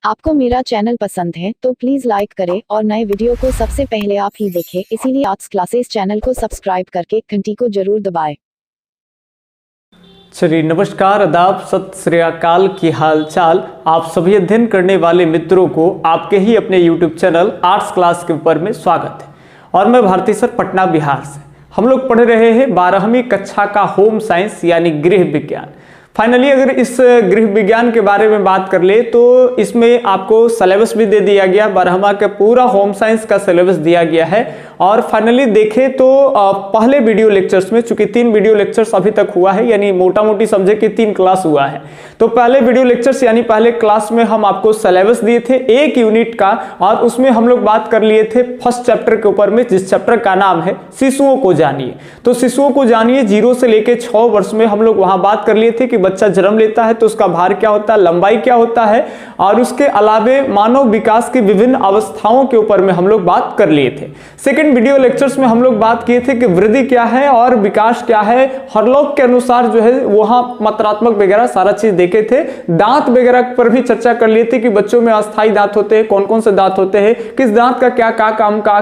आपको मेरा चैनल पसंद है तो प्लीज लाइक करें और नए वीडियो को सबसे पहले आप ही देखें, इसीलिए आर्ट्स क्लासेस चैनल को सब्सक्राइब करके घंटी को जरूर दबाएं। चलिए नमस्कार, आदाब, सत श्री अकाल की हाल चाल। आप सभी अध्ययन करने वाले मित्रों को आपके ही अपने YouTube चैनल आर्ट्स क्लास के ऊपर में स्वागत है। और मैं भारती सर पटना बिहार से। हम लोग पढ़ रहे हैं 12वीं कक्षा का होम साइंस यानी गृह विज्ञान। फाइनली अगर इस गृह विज्ञान के बारे में बात कर ले तो इसमें आपको सिलेबस भी दे दिया गया, 12वां का पूरा होम साइंस का सिलेबस दिया गया है। और फाइनली देखें तो पहले वीडियो लेक्चर्स में, चूंकि 3 वीडियो लेक्चर्स अभी तक हुआ है, यानी मोटा मोटी समझे कि 3 क्लास हुआ है, तो पहले वीडियो लेक्चर्स यानी पहले क्लास में हम आपको सिलेबस दिए थे 1 यूनिट का, और उसमें हम लोग बात कर लिए थे फर्स्ट चैप्टर के ऊपर में, जिस चैप्टर का नाम है शिशुओं को जानिए। तो शिशुओं को जानिए 0 से लेकर 6 वर्ष में हम लोग वहां बात कर लिए थे कि बच्चा जन्म लेता है तो उसका भार क्या होता है, लंबाई क्या होता है, और उसके अलावे मानव विकास की विभिन्न अवस्थाओं के ऊपर में हम लोग बात कर लिए थे। सेकंड वीडियो लेक्चर्स में हम लोग बात किए थे कि वृद्धि क्या है और विकास क्या है, हरलोक के अनुसार जो है वहां मात्रात्मक वगैरह सारा चीज देखे थे। दांत वगैरह पर भी चर्चा कर लिए थे कि बच्चों में अस्थायी दांत होते हैं, कौन कौन से दांत होते हैं, किस दांत का क्या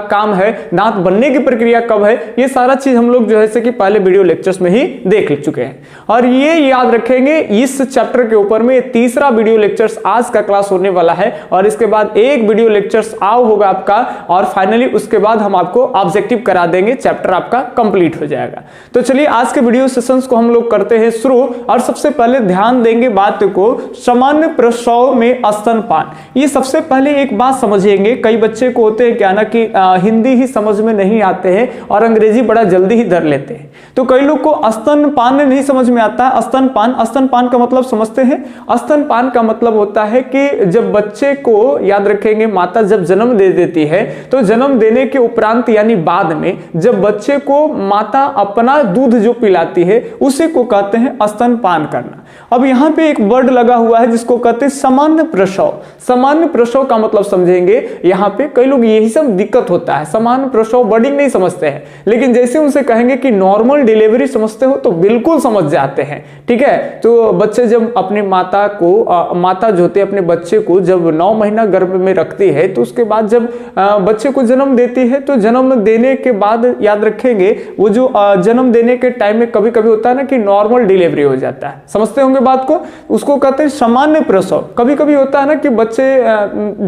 काम है, दांत बनने की प्रक्रिया कब है, ये सारा चीज हम लोग जो है कि पहले वीडियो लेक्चर्स में ही देख चुके हैं। और ये याद रखेंगे इस चैप्टर के ऊपर में तीसरा वीडियो लेक्चर्स आज का क्लास होने वाला है, और इसके बाद एक वीडियो लेक्चर्स होगा आपका, और फाइनली उसके बाद हम आपको ऑब्जेक्टिव करा देंगे, चैप्टर आपका कंप्लीट हो जाएगा। तो चलिए आज के वीडियो सेशंस को हम लोग करते हैं शुरू। और सबसे पहले ध्यान देंगे बात को, सामान्य प्रसव में स्तनपान। ये सबसे पहले एक बात समझेंगे, कई बच्चे को होते हैं क्या ना कि हिंदी ही समझ में नहीं आते हैं और अंग्रेजी बड़ा जल्दी ही धर लेते हैं। तो कई लोग को स्तनपान नहीं समझ में आता है। स्तनपान का मतलब समझते हैं? स्तनपान का मतलब होता है कि जब बच्चे को, याद रखेंगे, माता जब जन्म दे देती है तो जन्म देने के उपरांत यानी बाद में जब बच्चे को माता अपना दूध जो पिलाती है उसी को कहते हैं स्तनपान करना। अब यहां पे एक वर्ड लगा हुआ है जिसको कहते हैं सामान्य प्रसव। सामान्य प्रसव का मतलब समझेंगे, यहां पे कई लोग यही सब दिक्कत होता है, सामान्य प्रसव वर्डिंग नहीं समझते हैं, लेकिन जैसे उनसे कहेंगे कि नॉर्मल डिलीवरी समझते हो तो बिल्कुल समझ जाते हैं। ठीक है, तो बच्चे जब अपने माता जो होती है अपने बच्चे को जब 9 महीना गर्भ में रखती है, तो उसके बाद जब बच्चे को जन्म देती है तो जन्म देने के बाद याद रखेंगे वो जो जन्म देने के टाइम में कभी कभी होता है ना कि नॉर्मल डिलीवरी हो जाता है, समझते होंगे बात को, उसको कहते हैं सामान्य प्रसव। कभी कभी होता है ना कि बच्चे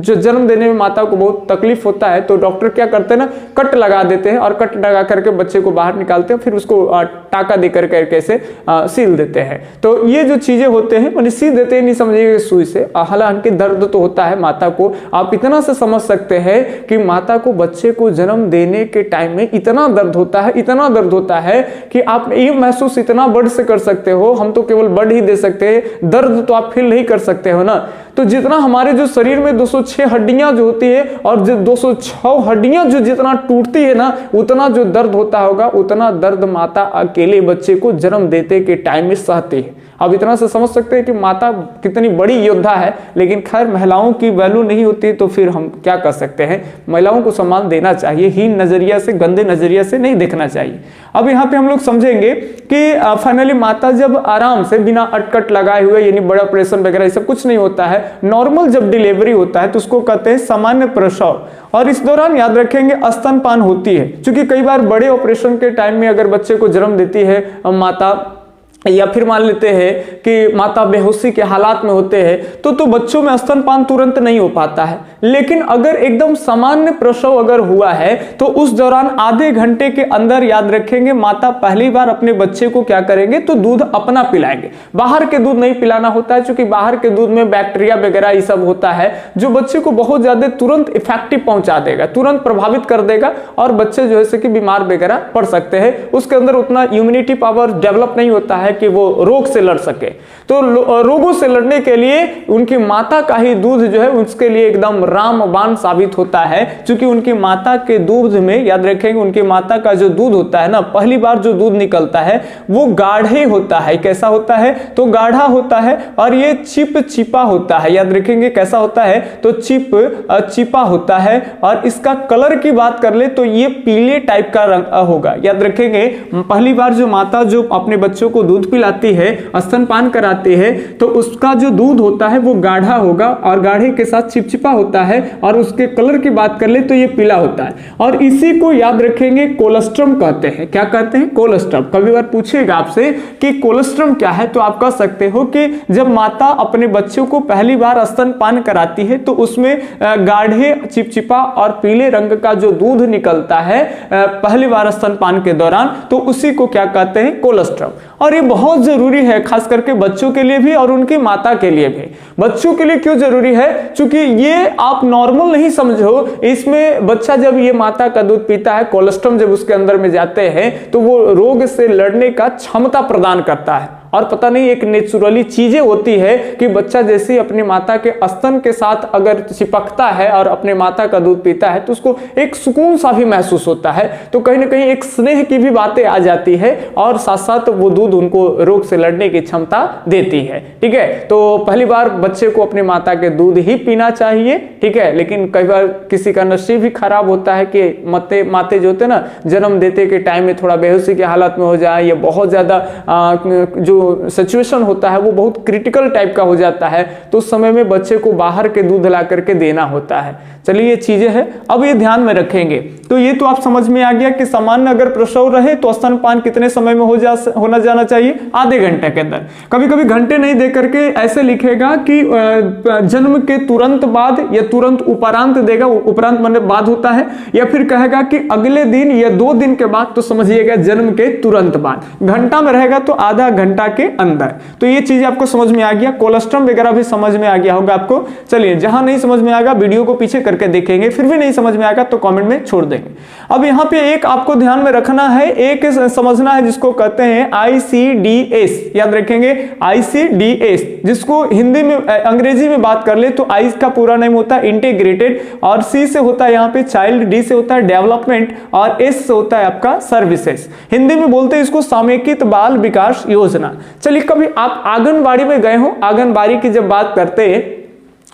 जो जन्म देने में माता को बहुत तकलीफ होता है तो डॉक्टर क्या करते हैं ना, कट लगा देते हैं, और कट लगा करके बच्चे को बाहर निकालते हैं, फिर उसको टाका देकर करके से सील देते हैं। तो ये जो चीजें होते हैं मैंने सील देते हैं, नहीं समझिएगा सुई से, हालांकि दर्द तो होता है माता को। आप इतना से समझ सकते हैं कि माता को बच्चे को जन्म देने के टाइम में इतना दर्द होता है कि आप ये महसूस इतना वर्ड से कर सकते हो, हम तो केवल वर्ड ही दे सकते हैं, दर्द तो आप फील नहीं कर सकते हो ना। तो जितना हमारे जो शरीर में 206 हड्डियां जो होती है और जो 206 हड्डियां जो जितना टूटती है ना, उतना जो दर्द होता होगा, उतना दर्द माता अकेले बच्चे को जन्म देते के टाइम में सहती है। अब इतना से समझ सकते हैं कि माता कितनी बड़ी योद्धा है, लेकिन खैर महिलाओं की वैल्यू नहीं होती तो फिर हम क्या कर सकते हैं, महिलाओं को सम्मान देना चाहिए, हीन नजरिया से, गंदे नजरिया से नहीं देखना चाहिए। अब यहाँ पे हम लोग समझेंगे कि फाइनली माता जब आराम से बिना अटकट लगाए हुए, यानी बड़ा ऑपरेशन वगैरह ये सब कुछ नहीं होता है, नॉर्मल जब डिलीवरी होता है तो उसको कहते हैं सामान्य प्रसव। और इस दौरान याद रखेंगे स्तनपान होती है, क्योंकि कई बार बड़े ऑपरेशन के टाइम में अगर बच्चे को जन्म देती है माता, या फिर मान लेते हैं कि माता बेहोशी के हालात में होते हैं तो बच्चों में स्तनपान तुरंत नहीं हो पाता है। लेकिन अगर एकदम सामान्य प्रसव अगर हुआ है तो उस दौरान आधे घंटे के अंदर याद रखेंगे माता पहली बार अपने बच्चे को क्या करेंगे तो दूध अपना पिलाएंगे। बाहर के दूध नहीं पिलाना होता है, क्योंकि बाहर के दूध में बैक्टीरिया वगैरह ये सब होता है जो बच्चे को बहुत ज्यादा तुरंत इफेक्टिव पहुंचा देगा, तुरंत प्रभावित कर देगा, और बच्चे जो है कि बीमार वगैरह पड़ सकते हैं। उसके अंदर उतना इम्यूनिटी पावर डेवलप नहीं होता है कि वो रोग से लड़ सके। तो रोगों से लड़ने के लिए उनकी माता का ही दूध जो है उसके लिए एकदम रामबाण साबित होता है, क्योंकि उनकी माता के दूध में, याद रखेंगे, उनकी माता का जो दूध होता है ना, पहली बार जो दूध निकलता है वो गाढ़े होता है। कैसा होता है तो गाढ़ा होता है, और ये चिपचिपा होता है। याद रखेंगे कैसा होता है तो चिपा होता है। और इसका कलर की बात कर ले तो ये पीले टाइप का रंग होगा। याद रखेंगे पहली बार जो माता जो अपने बच्चों को दूध दूध पिलाती है, स्तनपान कराती है, तो उसका जो दूध होता है वो गाढ़ा होगा और गाढ़े के साथ चिपचिपा होता है, और उसके कलर की बात कर ले तो ये पीला होता है। और इसी को याद रखेंगे कोलेस्ट्रम कहते हैं। क्या कहते हैं? कोलेस्ट्रम। कभी बार पूछेगा आपसे कि कोलेस्ट्रम क्या है, तो आप कह सकते हो कि जब माता अपने बच्चों को पहली बार स्तनपान कराती है तो उसमें गाढ़े, चिपचिपा और पीले रंग का जो दूध निकलता है पहली बार स्तनपान के दौरान, तो उसी को क्या कहते हैं? कोलेस्ट्रम। और ये बहुत जरूरी है, खास करके बच्चों के लिए भी और उनकी माता के लिए भी। बच्चों के लिए क्यों जरूरी है? क्योंकि ये आप नॉर्मल नहीं समझो, इसमें बच्चा जब ये माता का दूध पीता है, कोलेस्ट्रम जब उसके अंदर में जाते हैं तो वो रोग से लड़ने का क्षमता प्रदान करता है। और पता नहीं, एक नेचुरली चीजें होती है कि बच्चा जैसे ही अपनी माता के स्तन के साथ अगर चिपकता है और अपने माता का दूध पीता है तो उसको एक सुकून सा भी महसूस होता है। तो कहीं ना कहीं एक स्नेह की भी बातें आ जाती है और साथ साथ वो दूध उनको रोग से लड़ने की क्षमता देती है। ठीक है, तो पहली बार बच्चे को अपनी माता के दूध ही पीना चाहिए। ठीक है, लेकिन कई बार किसी का नसीब भी खराब होता है कि माते जो होते ना, जन्म देते के टाइम में थोड़ा बेहोशी की हालत में हो जाए या बहुत ज्यादा जो सिचुएशन होता है वो बहुत क्रिटिकल टाइप का हो जाता है, तो उस समय में बच्चे को बाहर के दूध ला करके देना होता है। चलिए, ये चीजें हैं, अब ये ध्यान में रखेंगे। तो ये तो आप समझ में आ गया कि सामान्य अगर प्रसव रहे तो स्तनपान कितने समय में होना जाना चाहिए? आधे घंटे के अंदर। कभी कभी घंटे नहीं दे करके ऐसे लिखेगा कि जन्म के तुरंत बाद या तुरंत उपरांत देगा, उपरांत माने बाद होता है, या फिर कहेगा कि अगले दिन या 2 दिन के बाद, तो समझिएगा जन्म के तुरंत बाद। घंटा में रहेगा तो आधा घंटा के अंदर। तो ये चीज आपको समझ में आ गया, कोलेस्ट्रम वगैरह भी समझ में आ गया होगा आपको। चलिए, जहां नहीं समझ में आएगा वीडियो को पीछे करके देखेंगे, फिर भी नहीं समझ में आएगा तो कमेंट में छोड़ देंगे। अब यहां पे एक आपको ध्यान में रखना है, एक समझना है जिसको कहते हैं ICDS। याद रखेंगे, ICDS, जिसको हिंदी में अंग्रेजी में बात कर ले तो आई का पूरा नाम होता है इंटीग्रेटेड, और C से होता है यहाँ पे चाइल्ड, D से होता है डेवलपमेंट, और S से होता है आपका सर्विसेज। हिंदी में बोलते हैं इसको समेकित बाल विकास योजना। चलिए, कभी आप आंगनबाड़ी में गए हो? आंगनबाड़ी की जब बात करते हैं,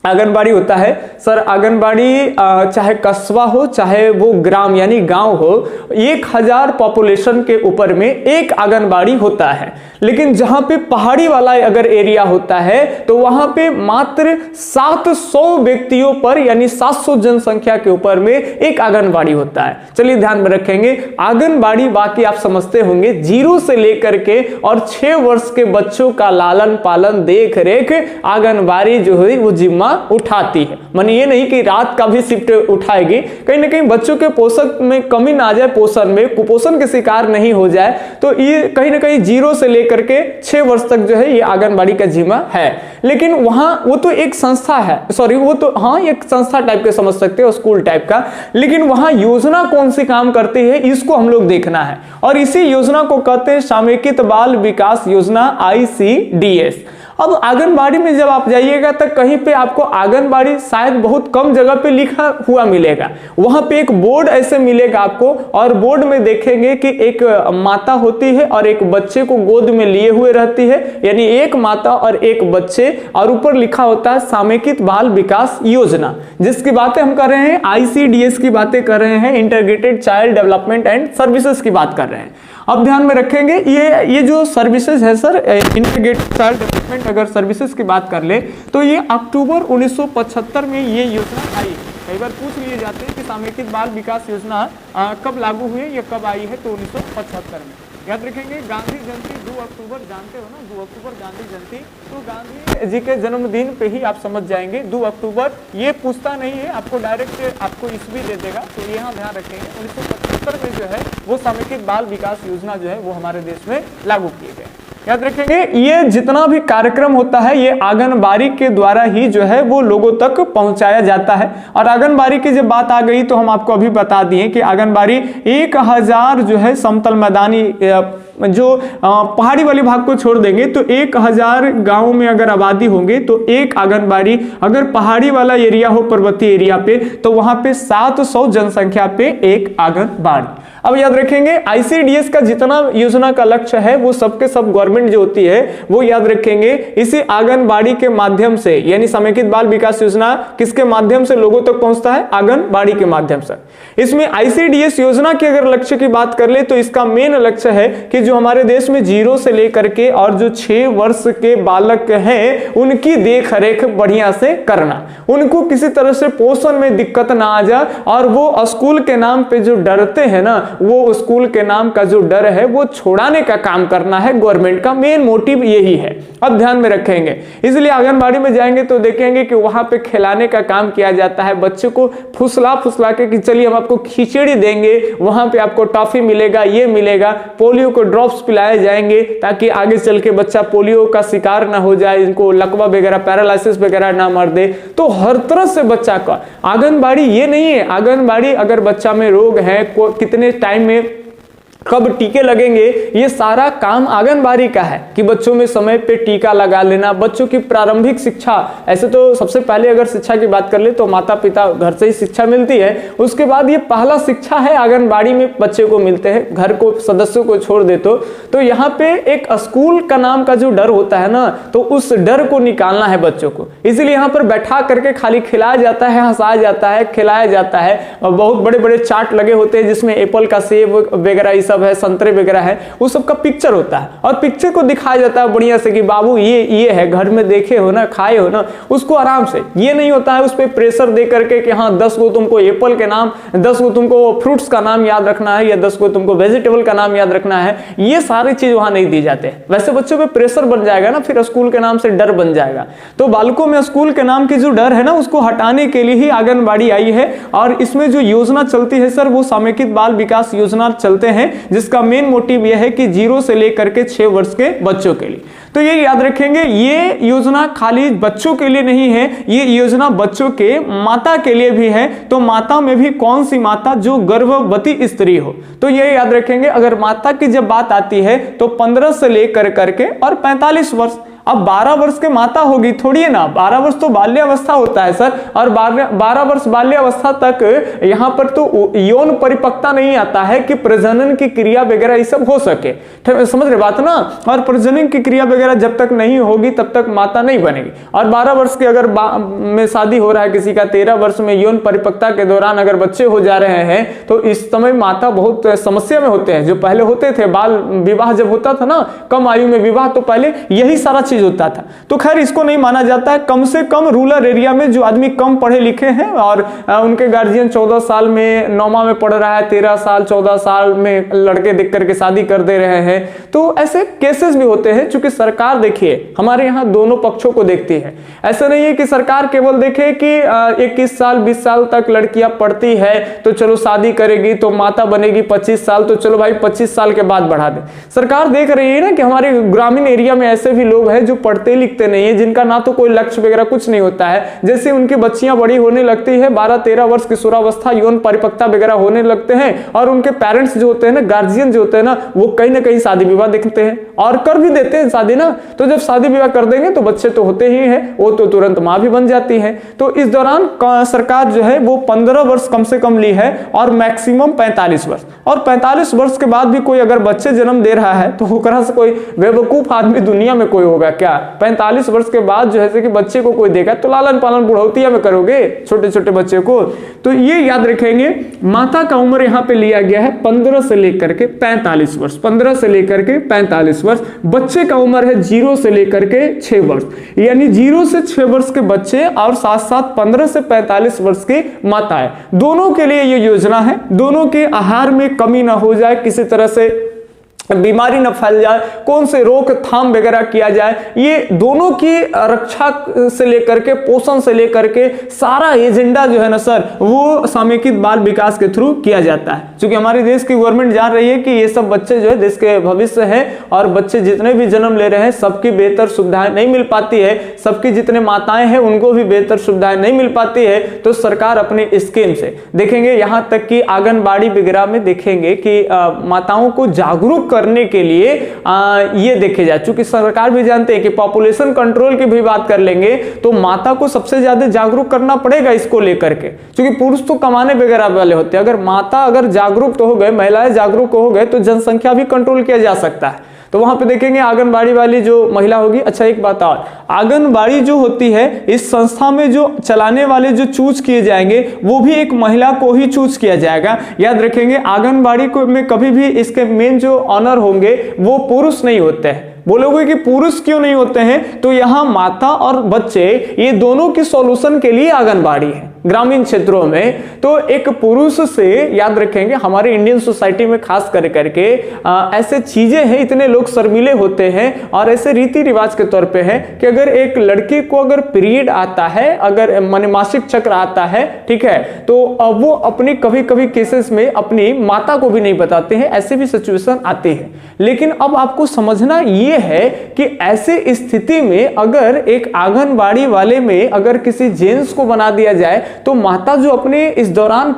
आंगनबाड़ी होता है सर, आंगनबाड़ी चाहे कस्बा हो चाहे वो ग्राम यानी गांव हो, 1000 पॉपुलेशन के ऊपर में एक आंगनबाड़ी होता है। लेकिन जहां पे पहाड़ी वाला अगर एरिया होता है तो वहां पे मात्र 700 व्यक्तियों पर यानी 700 जनसंख्या के ऊपर में एक आंगनबाड़ी होता है। चलिए, ध्यान में रखेंगे, आंगनबाड़ी बाकी आप समझते होंगे 0 से लेकर के और 6 वर्ष के बच्चों का लालन पालन देख रेख आंगनबाड़ी जो है वो जिम्मा उठाती है। माने ये नहीं कि रात का भी शिफ्ट उठाएगी, कहीं ना कहीं बच्चों के पोषक में कमी ना आ जाए, पोषण में कुपोषण के शिकार नहीं हो जाए, तो ये कहीं ना कहीं 0 से लेकर के 6 वर्ष तक जो है ये आंगनबाड़ी का जिम्मा है। लेकिन वहां वो तो एक संस्था है, सॉरी वो तो हाँ एक संस्था टाइप के समझ सकते हो, स्कूल टाइप का। लेकिन वहां योजना कौन सी काम करती है इसको हम लोग देखना है, और इसी योजना को कहते हैं समेकित बाल विकास योजना ICDS। अब आंगनबाड़ी में जब आप जाइएगा तो कहीं पे आपको आंगनबाड़ी शायद बहुत कम जगह पे लिखा हुआ मिलेगा, वहां पे एक बोर्ड ऐसे मिलेगा आपको, और बोर्ड में देखेंगे कि एक माता होती है और एक बच्चे को गोद में लिए हुए रहती है, यानी एक माता और एक बच्चे, और ऊपर लिखा होता है समेकित बाल विकास योजना। जिसकी बातें हम कर रहे हैं ICDS की बातें कर रहे हैं, integrated child development and services की बात कर रहे हैं। अब ध्यान में रखेंगे, ये जो सर्विसेज है सर, इंटीग्रेटेड चाइल्ड डेवलपमेंट अगर सर्विसेज की बात कर ले तो ये अक्टूबर 1975 में ये योजना आई। कई बार पूछ लिए जाते हैं कि समेकित बाल विकास योजना कब लागू हुई या कब आई है, तो 1975 में। याद रखेंगे, गांधी जयंती 2 अक्टूबर, जानते हो ना 2 अक्टूबर गांधी जयंती, तो गांधी जी के जन्मदिन पे ही आप समझ जाएंगे 2 अक्टूबर। ये पूछता नहीं है, आपको डायरेक्ट आपको ईस्वी दे देगा, तो यहाँ ध्यान रखेंगे 1975 में जो है वो समेकित बाल विकास योजना जो है वो हमारे देश में लागू किए गए। याद रखेंगे, ये जितना भी कार्यक्रम होता है ये आंगनबाड़ी के द्वारा ही जो है वो लोगों तक पहुंचाया जाता है। और आंगनबाड़ी की जब बात आ गई तो हम आपको अभी बता दिए कि आंगनबाड़ी 1000 जो है समतल मैदानी जो पहाड़ी वाले भाग को छोड़ देंगे तो 1000 गांव में अगर आबादी होंगे तो एक आंगनबाड़ी, अगर पहाड़ी वाला एरिया हो पर्वतीय एरिया पे तो वहां पे 700 जनसंख्या पे एक आंगनबाड़ी। अब याद रखेंगे आईसीडीएस का जितना योजना का लक्ष्य है वो सबके सब गवर्नमेंट जो होती है वो याद रखेंगे इसी आंगनबाड़ी के माध्यम से, यानी समेकित बाल विकास योजना किसके माध्यम से लोगों तक पहुंचता है? आंगनबाड़ी के माध्यम से। इसमें आईसीडीएस योजना के अगर लक्ष्य की बात कर ले तो इसका मेन लक्ष्य है कि जो हमारे देश में 0 से लेकर के और जो 6 वर्ष के बालक हैं उनकी देख रेख बढ़िया से करना, उनको किसी तरह से पोषण में दिक्कत ना आ जाए, और वो स्कूल के नाम पे जो डरते हैं ना, वो स्कूल के नाम का जो डर है वो छुड़ाने का काम करना है गवर्नमेंट का। मेन मोटिव यही है, अब ध्यान में रखेंगे। इसलिए आंगनबाड़ी में जाएंगे तो देखेंगे कि वहां पे खिलाने का काम किया जाता है, बच्चे को फुसला फुसला के कि चलिए हम आपको खिचड़ी देंगे, वहां पे आपको टॉफी मिलेगा, ये मिलेगा, पोलियो को ड्रॉप्स पिलाए जाएंगे ताकि आगे चल के बच्चा पोलियो का शिकार ना हो जाए, इनको लकवा वगैरह पैरालिसिस वगैरह ना मर दे। तो हर तरह से बच्चा का आंगनबाड़ी ये नहीं है, आंगनबाड़ी अगर बच्चा में रोग है कितने टाइम में कब टीके लगेंगे, ये सारा काम आंगनबाड़ी का है कि बच्चों में समय पे टीका लगा लेना, बच्चों की प्रारंभिक शिक्षा। ऐसे तो सबसे पहले अगर शिक्षा की बात कर ले तो माता पिता घर से ही शिक्षा मिलती है, उसके बाद ये पहला शिक्षा है आंगनबाड़ी में बच्चे को मिलते हैं, घर को सदस्यों को छोड़ दे तो यहाँ पे एक स्कूल का नाम का जो डर होता है ना, तो उस डर को निकालना है बच्चों को। इसलिए यहाँ पर बैठा करके खाली खिलाया जाता है, हंसाया जाता है, खिलाया जाता है, और बहुत बड़े बड़े चार्ट लगे होते हैं जिसमें एप्पल का सेब वगैरह सब है, संतरे वगैरह है, वो सब का पिक्चर होता है और पिक्चर को दिखाया जाता है बढ़िया से कि बाबू ये है, घर में देखे हो ना, खाए हो ना, उसको आराम से। ये नहीं होता है उस पर प्रेशर दे करके कि हाँ 10 को तुमको एप्पल के नाम, 10 को तुमको फ्रूट्स का नाम याद रखना है, या 10 को तुमको वेजिटेबल का नाम याद रखना है, ये सारी चीज वहां नहीं दी जाते। वैसे बच्चों पे प्रेशर बन जाएगा ना, फिर स्कूल के नाम से डर बन जाएगा। तो बालकों में स्कूल के नाम की जो डर है ना, उसको हटाने के लिए ही आंगनबाड़ी आई है। और इसमें जो योजना चलती है सर, वो समेकित बाल विकास योजना चलते हैं, जिसका मेन मोटिव यह है कि 0 से लेकर के 6 वर्ष के बच्चों के लिए। तो ये याद रखेंगे, ये योजना खाली बच्चों के लिए नहीं है, ये योजना बच्चों के माता के लिए भी है। तो माता में भी कौन सी माता? जो गर्भवती स्त्री हो। तो ये याद रखेंगे, अगर माता की जब बात आती है तो 15 से लेकर करके और 45 वर्ष। अब 12 वर्ष के माता होगी थोड़ी है ना, 12 वर्ष तो बाल्यावस्था होता है सर, और 12 वर्ष बाल्यावस्था तक यहाँ पर तो यौन परिपक्वता नहीं आता है कि प्रजनन की क्रिया वगैरह ये सब हो सके। समझ रहे बात ना? और प्रजनन की क्रिया वगैरह जब तक नहीं होगी तब तक माता नहीं बनेगी। और 12 वर्ष के अगर में शादी हो रहा है किसी का, 13 वर्ष में यौन परिपक्वता के दौरान अगर बच्चे हो जा रहे हैं, तो इस समय माता बहुत समस्या में होते हैं। जो पहले होते थे, बाल विवाह जब होता था ना, कम आयु में विवाह, तो पहले यही सारा चीज होता था। तो खैर इसको नहीं माना जाता है। कम से कम रूरल एरिया में जो आदमी कम पढ़े लिखे हैं और उनके गार्जियन 14 साल में 9वां में पढ़ रहा है, 13 साल 14 साल में लड़के देख करके शादी कर दे रहे हैं, तो ऐसे केसेस भी होते हैं। चूंकि सरकार देखिए हमारे यहाँ दोनों पक्षों को देखती है। ऐसा नहीं है कि सरकार केवल देखे कि 21 साल 20 साल तक लड़कियां पढ़ती है तो चलो शादी करेगी तो माता बनेगी, 25 साल तो चलो भाई 25 साल के बाद बढ़ा दे। सरकार देख रही है ना कि हमारे ग्रामीण एरिया में ऐसे भी लोग हैं जो पढ़ते लिखते नहीं है, जिनका ना तो कोई लक्ष्य वगैरह कुछ नहीं होता है। जैसे उनकी बच्चियां बड़ी होने लगती है, 12-13 वर्ष किशोरावस्था, यौन परिपक्वता वगैरह होने लगते हैं, और उनके पेरेंट्स जो होते हैं ना, गार्जियन जो होते हैं ना, वो कहीं ना कहीं शादी विवाह देखते हैं और कर भी देते हैं शादी ना। तो जब शादी विवाह कर देंगे तो बच्चे तो होते ही हैं, वो तो तुरंत मां भी बन जाती है। तो इस दौरान सरकार जो है वो 15 वर्ष कम से कम ली है और मैक्सिमम 45 वर्ष। और 45 वर्ष के बाद भी कोई अगर बच्चे जन्म दे रहा है तो ओकरा से कोई बेवकूफ आदमी दुनिया में कोई होगा क्या? 45 वर्ष के बाद जो है कि बच्चे को कोई देगा तो लालन पालन बुढ़ौतिया में करोगे छोटे छोटे बच्चे को। तो ये याद रखेंगे, माता का उम्र यहाँ पे लिया गया है 15 से लेकर के 45 वर्ष। 15 से लेकर के 45 वर्ष। बच्चे का उम्र है 0 से लेकर के 6 वर्ष, यानी 0 से 6 वर्ष के बच्चे और साथ साथ 15 से 45 वर्ष की माताएं, दोनों के लिए ये योजना है। दोनों के आहार में कमी ना हो जाए, किसी तरह से बीमारी न फैल जाए, कौन से रोकथाम वगैरह किया जाए, ये दोनों की रक्षा से लेकर के पोषण से लेकर के सारा एजेंडा जो है ना सर, वो समेकित बाल विकास के थ्रू किया जाता है। क्योंकि हमारे देश की गवर्नमेंट जान रही है कि ये सब बच्चे जो है देश के भविष्य हैं, और बच्चे जितने भी जन्म ले रहे हैं सबकी बेहतर सुविधाएं नहीं मिल पाती है, सबकी जितने माताएं हैं उनको भी बेहतर सुविधाएं नहीं मिल पाती है। तो सरकार अपने स्कीम से देखेंगे, यहाँ तक कि आंगनबाड़ी वगैरह में देखेंगे कि माताओं को जागरूक करने के लिए ये देखे जाए, चूंकि सरकार भी जानते हैं कि पॉपुलेशन कंट्रोल की भी बात कर लेंगे तो माता को सबसे ज्यादा जागरूक करना पड़ेगा इसको लेकर के, क्योंकि पुरुष तो कमाने वगैरह वाले होते हैं। अगर माता अगर जागरूक तो हो गए, महिलाएं जागरूक हो गए तो जनसंख्या भी कंट्रोल किया जा सकता है। तो वहां पे देखेंगे आंगनबाड़ी वाली जो महिला होगी। अच्छा एक बात और, आंगनबाड़ी जो होती है इस संस्था में जो चलाने वाले जो चूज किए जाएंगे वो भी एक महिला को ही चूज किया जाएगा। याद रखेंगे आंगनबाड़ी को में कभी भी इसके मेन जो ऑनर होंगे वो पुरुष नहीं होते हैं। बोलोगे कि पुरुष क्यों नहीं होते हैं, तो यहां माता और बच्चे ये दोनों की सॉल्यूशन के लिए आंगनबाड़ी है ग्रामीण क्षेत्रों में। तो एक पुरुष से याद रखेंगे हमारे इंडियन सोसाइटी में खास कर करके ऐसे चीजें हैं, इतने लोग शर्मीले होते हैं और ऐसे रीति रिवाज के तौर पे है कि अगर एक लड़की को अगर पीरियड आता है, अगर मासिक चक्र आता है, ठीक है, तो वो अपनी कभी कभी केसेस में अपनी माता को भी नहीं बताते हैं, ऐसे भी सिचुएशन आते हैं। लेकिन अब आपको समझना ये है कि ऐसे स्थिति में अगर एक आंगनबाड़ी वाले में अगर किसी जेंट्स को बना दिया जाए तो माता जो अपने इस दौरान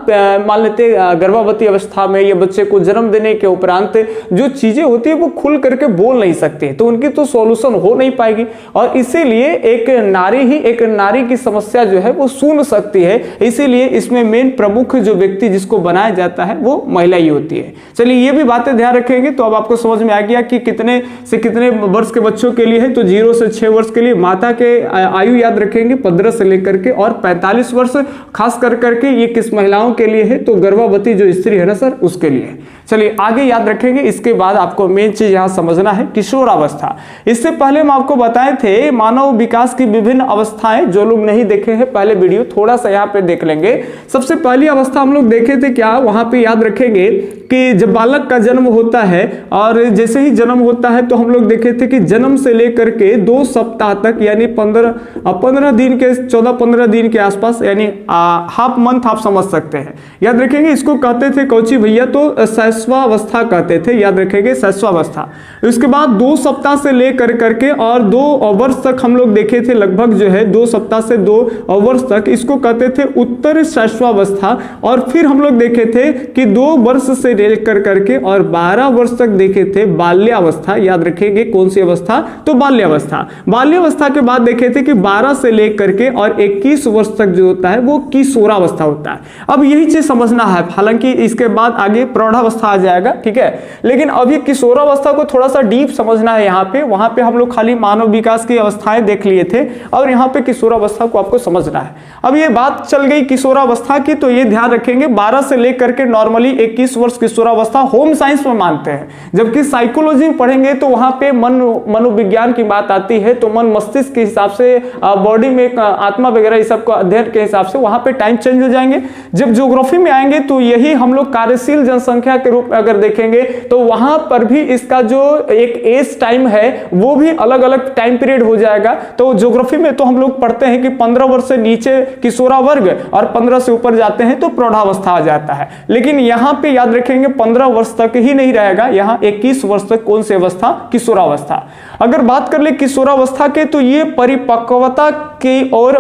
मान लेते गर्भवती अवस्था में या बच्चे को जन्म देने के उपरांत जो चीजें होती है वो खुल करके बोल नहीं सकती, तो उनकी तो सॉल्यूशन हो नहीं पाएगी। और इसीलिए एक नारी की समस्या जो है वो सुन सकती है, इसीलिए इसमें मेन प्रमुख जो व्यक्ति जिसको बनाया जाता है वो महिला ही होती है। चलिए ये भी बातें ध्यान रखेंगे तो अब आपको समझ में आ गया कि कितने से कितने वर्ष के बच्चों के लिए है। तो 0 से 6 वर्ष के लिए माता के आयु याद रखेंगे 15 से लेकर के और 45 वर्ष खास कर करके ये किस महिलाओं के लिए है, तो गर्भवती जो स्त्री है ना सर उसके लिए। चलिए आगे याद रखेंगे। इसके बाद आपको मेन चीज यहां समझना है किशोरावस्था। इससे पहले हम आपको बताए थे मानव विकास की विभिन्न अवस्थाएं, जो लोग नहीं देखे हैं पहले वीडियो थोड़ा सा यहाँ पे देख लेंगे। सबसे पहली अवस्था हम लोग देखे थे क्या, वहां पे याद रखेंगे कि जब बालक का जन्म होता है और जैसे ही जन्म होता है तो हम लोग देखे थे कि जन्म से लेकर के 2 सप्ताह तक यानी 15 दिन के 14-15 दिन के आसपास यानी हाफ मंथ आप समझ सकते हैं। याद रखेंगे इसको कहते थे कौची भैया, तो शैशवावस्था कहते थे, याद रखेंगे शैशवावस्था। उसके बाद 2 सप्ताह से लेकर करके और 2 वर्ष तक हम लोग देखे थे, लगभग जो है 2 सप्ताह से 2 वर्ष तक इसको कहते थे उत्तर शैशवावस्था। और फिर हम लोग देखे थे कि 2 वर्ष से लेकर करके और 12 वर्ष तक देखे थे बाल्यावस्था। याद रखेंगे कौन सी अवस्था, तो बाल्यावस्था। बाल्यावस्था के बाद देखे थे कि 12 से लेकर के और 21 वर्ष तक जो होता है वो किशोरावस्था होता है। अब यही चीज समझना है, हालांकि इसके बाद आगे प्रौढ़ावस्था आ जाएगा, ठीक है, लेकिन अभी किशोरावस्था को थोड़ा सा डीप समझना है। यहाँ पे वहां पे हम लोग खाली मानव विकास की अवस्थाएं देख लिए थे और यहाँ पे किशोरावस्था को आपको समझना है। अब ये बात चल गई किशोरावस्था की, तो ये ध्यान रखेंगे 12 से लेकर के नॉर्मली 21 वर्ष किशोरावस्था होम साइंस में मानते हैं, जबकि साइकोलॉजी में पढ़ेंगे तो वहां पे मनोविज्ञान की बात आती है, तो मन मस्तिष्क के हिसाब से बॉडी में आत्मा वगैरह इस सब को अध्ययन के हिसाब से वहां पे टाइम चेंज हो जाएंगे। जब ज्योग्राफी में आएंगे तो यही हम लोग कार्यशील जनसंख्या के रूप में अगर देखेंगे तो वहां पर भी इसका जो एक एज टाइम है वो भी अलग अलग टाइम पीरियड हो जाएगा। तो ज्योग्राफी में तो हम लोग पढ़ते हैं कि 15 वर्ष से नीचे किशोरा वर्ग और 15 से ऊपर जाते हैं तो प्रौढ़ावस्था आ जाता है। लेकिन यहाँ पे याद रखेंगे 15 वर्ष तक ही नहीं रहेगा, यहाँ 21 वर्ष तक कौन सी अवस्था, किशोरावस्था। अगर बात कर ले किशोरावस्था के तो ये परिपक्वता की ओर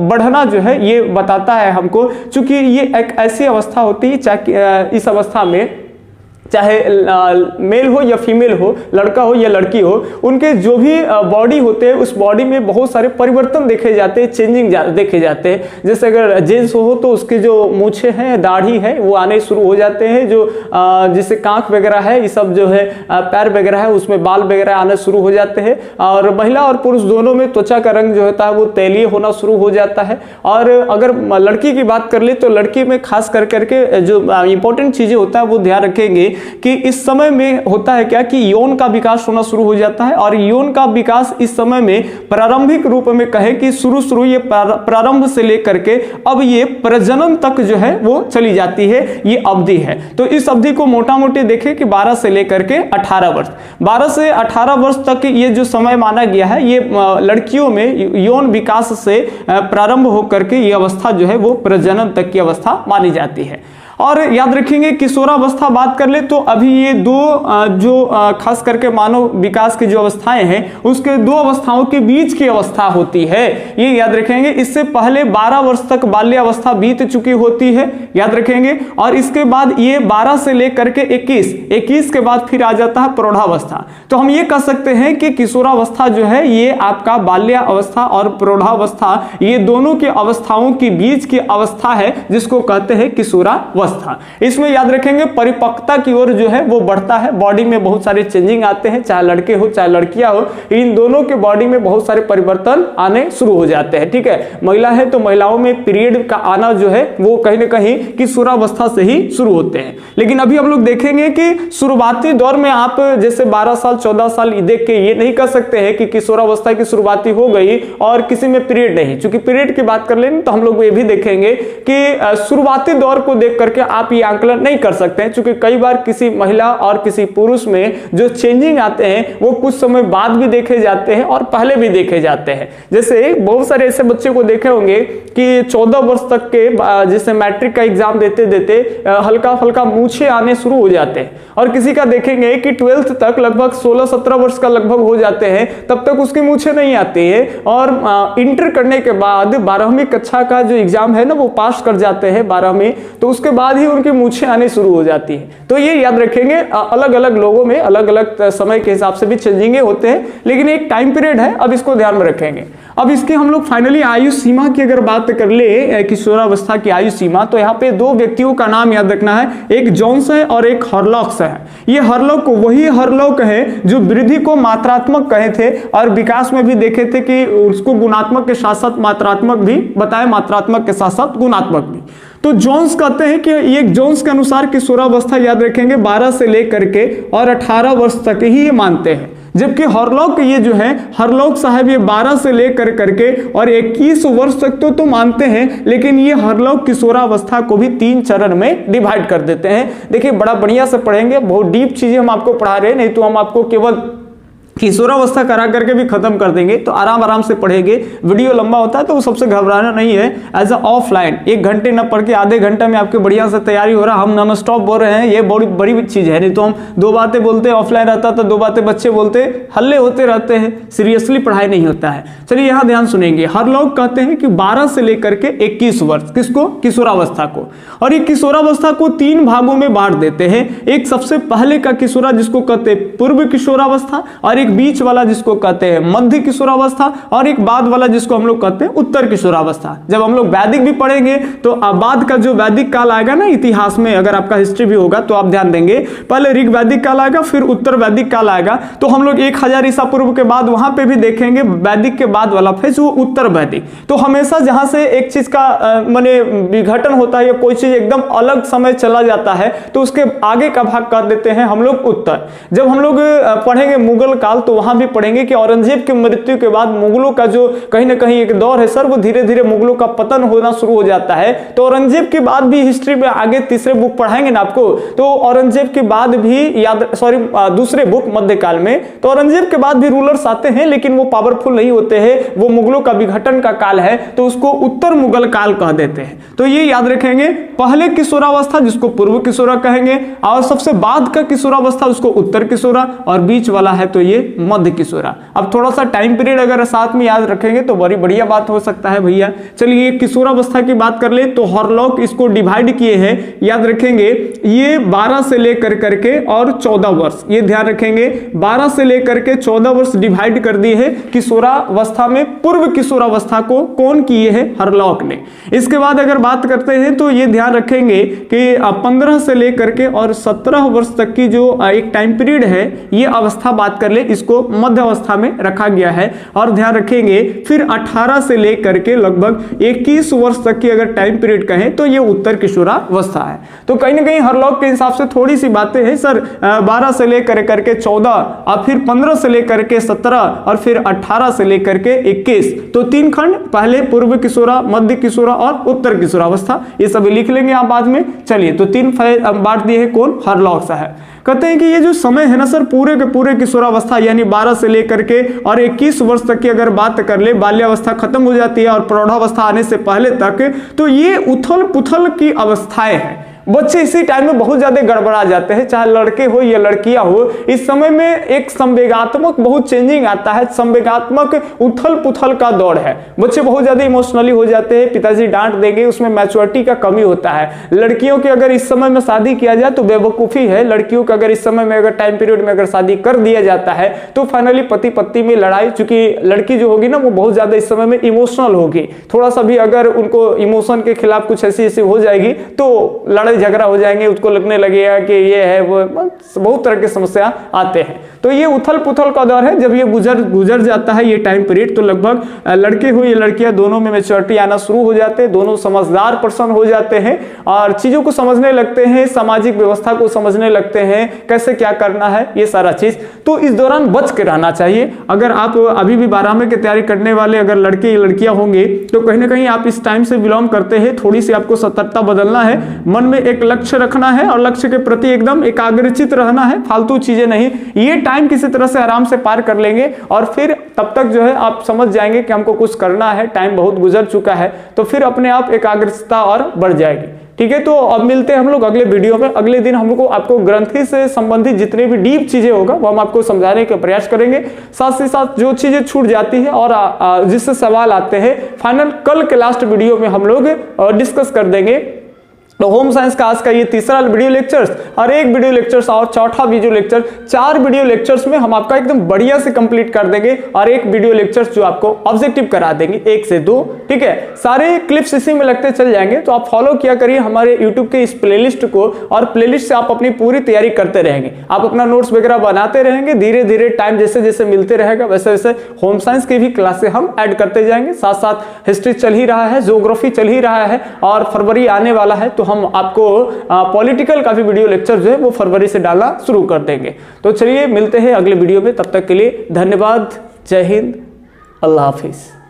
बढ़ना जो है ये बताता है हमको, क्योंकि ये एक ऐसी अवस्था होती है चाहे इस अवस्था में चाहे मेल हो या फीमेल हो, लड़का हो या लड़की हो, उनके जो भी बॉडी होते हैं उस बॉडी में बहुत सारे परिवर्तन देखे जाते हैं, चेंजिंग देखे जाते हैं। जैसे अगर जेंट्स हो तो उसके जो मूछें हैं, दाढ़ी है वो आने शुरू हो जाते हैं, जो जैसे कांख वगैरह है ये सब जो है, पैर वगैरह है उसमें बाल वगैरह आने शुरू हो जाते हैं। और महिला और पुरुष दोनों में त्वचा का रंग जो होता है वो तैलीय होना शुरू हो जाता है। और अगर लड़की की बात कर ले तो लड़की में खास कर करके जो इंपॉर्टेंट चीजें होता है वो ध्यान रखेंगे कि इस समय में होता है क्या कि यौन का विकास होना शुरू हो जाता है। और यौन का विकास इस समय में प्रारंभिक रूप में कहे कि शुरू ये प्रारंभ से लेकर के अब ये प्रजनन तक जो है वो चली जाती है, ये अवधि है। तो इस अवधि को मोटा मोटी देखें कि 12 से लेकर के 18 वर्ष, 12 से 18 वर्ष तक ये जो समय माना गया है ये लड़कियों में यौन विकास से प्रारंभ होकर के ये अवस्था जो है वो प्रजनन तक की अवस्था मानी जाती है। और याद रखेंगे किशोरावस्था बात कर ले तो अभी ये दो जो खास करके मानव विकास की जो अवस्थाएं हैं उसके दो अवस्थाओं के बीच की अवस्था होती है, ये याद रखेंगे। इससे पहले 12 वर्ष तक बाल्यावस्था बीत चुकी होती है, याद रखेंगे। और इसके बाद ये 12 से लेकर के 21 के बाद फिर आ जाता है प्रौढ़ावस्था। तो हम ये कह सकते हैं कि किशोरावस्था जो है ये आपका बाल्यावस्था और प्रौढ़ावस्था ये दोनों की अवस्थाओं के बीच की अवस्था है जिसको कहते हैं किशोरावस्था। इसमें याद रखेंगे परिपक्वता की ओर जो है वो बढ़ता है, बॉडी में बहुत सारे चेंजिंग आते हैं, चाहे लड़के हो चाहे लड़कियां हो, इन दोनों के बॉडी में बहुत सारे परिवर्तन आने शुरू हो जाते हैं, ठीक है। महिला है तो महिलाओं में पीरियड का आना जो है वो कहीं ना कहीं किशोरावस्था से ही शुरू होते हैं। लेकिन अभी हम लोग देखेंगे कि शुरुआती दौर में आप जैसे 12 साल 14 साल देख के ये नहीं कह सकते हैं कि किशोरावस्था की शुरुआती हो गई और किसी में पीरियड नहीं। चूंकि पीरियड की बात कर लें तो हम लोग ये भी देखेंगे कि शुरुआती दौर को देख करके आप ये आंकलन नहीं कर सकते हैं, क्योंकि कई बार किसी महिला और किसी पुरुष में जो चेंजिंग आते हैं वो कुछ समय बाद भी देखे जाते हैं और पहले भी देखे जाते हैं। जैसे बहुत सारे ऐसे बच्चे को देखे होंगे कि 14 वर्ष तक के जैसे मैट्रिक का एग्जाम देते देते हल्का फल्का मूछे आने शुरू हो जाते हैं, और किसी का देखेंगे कि 12th तक लगभग 16-17 वर्ष का लगभग हो जाते हैं तब तक उसकी मूछे नहीं आती है, और इंटर करने के बाद 12वीं कक्षा का जो एग्जाम है ना वो पास कर जाते हैं 12वीं, तो उसके बाद ही उनकी मूछें आने शुरू हो जाती है। तो ये याद रखेंगे अलग अलग लोगों में अलग अलग समय के हिसाब से भी चेंजिंग होते हैं, लेकिन एक टाइम पीरियड है, अब इसको ध्यान में रखेंगे। अब इसके हम लोग फाइनली आयु सीमा की अगर बात कर ले किशोरावस्था की आयु सीमा, तो यहाँ पे दो व्यक्तियों का नाम याद रखना है, एक जोन्स है और एक हॉर्लॉक्स है। ये हॉर्लॉक वही हॉर्लॉक है जो वृद्धि को मात्रात्मक कहे थे और विकास में भी देखे थे कि उसको गुणात्मक के साथ साथ मात्रात्मक भी बताए, मात्रात्मक के साथ साथ गुणात्मक भी। तो जोन्स कहते हैं कि ये जोन्स के अनुसार किशोरावस्था याद रखेंगे 12 से लेकर के और 18 वर्ष तक ही ये मानते हैं, जबकि हॉर्लॉक ये जो है हॉर्लॉक साहब ये 12 से लेकर करके और 21 वर्ष तक तो मानते हैं, लेकिन ये हॉर्लॉक किशोरावस्था को भी 3 चरण में डिवाइड कर देते हैं। देखिए बड़ा बढ़िया से पढ़ेंगे, बहुत डीप चीजें हम आपको पढ़ा रहे हैं, नहीं तो हम आपको केवल किशोरावस्था करा करके भी खत्म कर देंगे। तो आराम आराम से पढ़ेंगे, वीडियो लंबा होता है तो वो सबसे घबराना नहीं है। एज अ ऑफलाइन 1 घंटे न पढ़ के आधे घंटे में आपके बढ़िया से तैयारी हो रहा, हम नॉन स्टॉप बोल रहे हैं, ये बड़ी बड़ी चीज है। नहीं तो हम 2 बातें बोलते, ऑफलाइन रहता तो 2 बातें बच्चे बोलते, हल्ले होते रहते हैं, सीरियसली पढ़ाई नहीं होता है। चलिए यहाँ ध्यान सुनेंगे। हर लोग कहते हैं कि 12 से लेकर के 21 वर्ष, किसको? किशोरावस्था को। और ये किशोरावस्था को 3 भागों में बांट देते हैं। एक सबसे पहले का किशोरा जिसको कहते हैं पूर्व किशोरावस्था, और एक बीच वाला जिसको कहते हैं मध्य किशोरावस्था, और एक बाद वाला जिसको हम लोग कहते हैं उत्तर किशोरावस्था। जब हम लोग वैदिक भी पढ़ेंगे तो बाद का जो वैदिक काल आएगा ना इतिहास में, अगर आपका हिस्ट्री भी होगा तो आप ध्यान देंगे, पहले ऋग वैदिक काल आएगा फिर उत्तर वैदिक काल आएगा। तो हम लोग 1000 ईसा पूर्व के बाद वहां पे भी देखेंगे वैदिक के बाद वाला फेज वो उत्तर वैदिक। तो हमेशा जहां से एक चीज का माने विघटन होता है या कोई चीज एकदम अलग समय चला जाता है तो उसके आगे का भाग कर देते हैं हम लोग उत्तर। जब हम लोग पढ़ेंगे मुगल काल तो वहां भी पढ़ेंगे कि औरंगजेब की मृत्यु के बाद मुगलों का जो कहीं ना कहीं एक दौर है सर, वो धीरे धीरे मुगलों का पतन होना शुरू हो जाता है। तो औरंगजेब के बाद भी हिस्ट्री में आगे तीसरे बुक पढ़ाएंगे ना आपको, तो औरंगजेब के बाद भी दूसरे बुक मध्यकाल में, तो औरंगजेब के बाद भी रूलर्स आते हैं लेकिन वो पावरफुल नहीं होते हैं, वो मुगलों का विघटन का काल है, तो उसको उत्तर मुगल काल कह देते हैं। तो ये याद रखेंगे, पहले किशोरावस्था जिसको पूर्व किशोरा कहेंगे, और सबसे बाद का किशोरावस्था उसको उत्तर किशोरा, और बीच वाला है तो ये मध्य किशोरा। अब थोड़ा सा टाइम पीरियड अगर साथ में याद रखेंगे तो बड़ी बढ़िया बात हो सकता है भैया। चलिए किशोरावस्था की बात कर ले तो हॉर्लॉक इसको डिवाइड किए हैं, याद रखेंगे ये 12 से लेकर करके और 14 वर्ष, ये ध्यान रखेंगे 12 से लेकर के 14 वर्ष डिवाइड कर दिए है किशोरावस्था में। पूर्व किशोरावस्था को कौन किए है? हॉर्लॉक ने। इसके बाद अगर बात करते हैं तो ये ध्यान रखेंगे कि 15 से लेकर के और 17 वर्ष तक की जो एक टाइम पीरियड है ये अवस्था बात कर ले, इसको मध्य अवस्था में रखा गया है। और ध्यान रखेंगे फिर 18 से लेकर के लगभग 21 वर्ष तक की अगर टाइम पीरियड कहें तो ये उत्तर किशोरावस्था है। तो कहीं ना कहीं हॉर्लॉक के हिसाब से थोड़ी सी बातें हैं सर, 12 से लेकर करके 14 और फिर 15 से लेकर के 17 और फिर 18 से लेकर के 21, तो 3 खंड, पहले पूर्व किशोरा, मध्य किशोरा और उत्तर किशोरावस्था, ये सभी लिख लेंगे आप बाद में। चलिए तो 3 बांट दिए है कौन? हॉर्लॉक साहब। कहते हैं कि ये जो समय है ना सर पूरे के पूरे किशोरावस्था यानी 12 से लेकर के और 21 वर्ष तक की अगर बात कर ले, बाल्यावस्था खत्म हो जाती है और प्रौढ़ावस्था आने से पहले तक, तो ये उथल पुथल की अवस्थाएं हैं। बच्चे इसी टाइम में बहुत ज्यादा गड़बड़ा जाते हैं, चाहे लड़के हो या लड़कियां हो। इस समय में एक संवेगात्मक बहुत चेंजिंग आता है, संवेगात्मक उथल पुथल का दौर है। बच्चे बहुत ज्यादा इमोशनली हो जाते हैं, पिताजी डांट देंगे, उसमें मैच्योरिटी का कमी होता है। लड़कियों की अगर इस समय में शादी किया जाए तो बेवकूफी है। लड़कियों का अगर इस समय में अगर टाइम पीरियड में अगर शादी कर दिया जाता है तो फाइनली पति पत्नी में लड़ाई, चूंकि लड़की जो होगी ना वो बहुत ज्यादा इस समय में इमोशनल होगी, थोड़ा सा भी अगर उनको इमोशन के खिलाफ कुछ ऐसी हो जाएगी तो लड़ाई झगड़ा हो जाएंगे, उसको लगने लगेगा कि ये है वो, बहुत तरह की समस्या आते हैं। तो ये उथल पुथल का दौर है। जब ये गुजर जाता है ये टाइम पीरियड तो लगभग लड़के हो या लड़कियां दोनों में मैच्योरिटी आना शुरू हो जाते हैं, दोनों समझदार पर्सन हो जाते हैं और चीजों को समझने लगते हैं, सामाजिक व्यवस्था को समझने लगते हैं, कैसे क्या करना है ये सारा चीज। तो इस दौरान बच के रहना चाहिए। अगर आप अभी भी 12वीं की तैयारी करने वाले अगर लड़के या लड़कियां होंगे तो कहीं ना कहीं आप इस टाइम से बिलोंग करते हैं, थोड़ी सी आपको सतर्कता बदलना है, मन में एक लक्ष्य रखना है और लक्ष्य के प्रति एकदम एकाग्रचित रहना है, फालतू चीजें नहीं। ये टाइम किसी तरह से आराम से पार कर लेंगे और फिर तब तक जो है आप समझ जाएंगे कि हमको कुछ करना है, टाइम बहुत गुजर चुका है, तो फिर अपने आप एकाग्रता और बढ़ जाएगी। ठीक है, तो अब मिलते हैं हम लोग अगले वीडियो में। अगले दिन हम लोग को आपको ग्रंथि से संबंधित जितने भी डीप चीजें होगा वो हम आपको समझाने का प्रयास करेंगे। साथ ही साथ जो चीजें छूट जाती है और जिससे सवाल आते हैं फाइनल कल के लास्ट वीडियो में हम लोग डिस्कस कर देंगे। तो होम साइंस का आज का ये तीसरा वीडियो लेक्चर्स और एक वीडियो लेक्चर्स और चौथा वीडियो लेक्चर, 4 वीडियो लेक्चर्स में हम आपका एकदम बढ़िया से कंप्लीट कर देंगे और एक वीडियो लेक्चर्स जो आपको ऑब्जेक्टिव करा देंगे 1 से 2। ठीक है, सारे क्लिप्स इसी में लगते चल जाएंगे, तो आप फॉलो किया करिए हमारे यूट्यूब के इस प्लेलिस्ट को और प्लेलिस्ट से आप अपनी पूरी तैयारी करते रहेंगे। आप अपना नोट्स वगैरह बनाते रहेंगे, धीरे धीरे टाइम जैसे जैसे मिलते रहेगा वैसे वैसे होम साइंस की भी क्लासें हम ऐड करते जाएंगे। साथ साथ हिस्ट्री चल ही रहा है, ज्योग्राफी चल ही रहा है और फरवरी आने वाला है तो हम आपको पॉलिटिकल का भी वीडियो लेक्चर जो है वो फरवरी से डालना शुरू कर देंगे। तो चलिए मिलते हैं अगले वीडियो में, तब तक के लिए धन्यवाद, जय हिंद, अल्लाह हाफिज।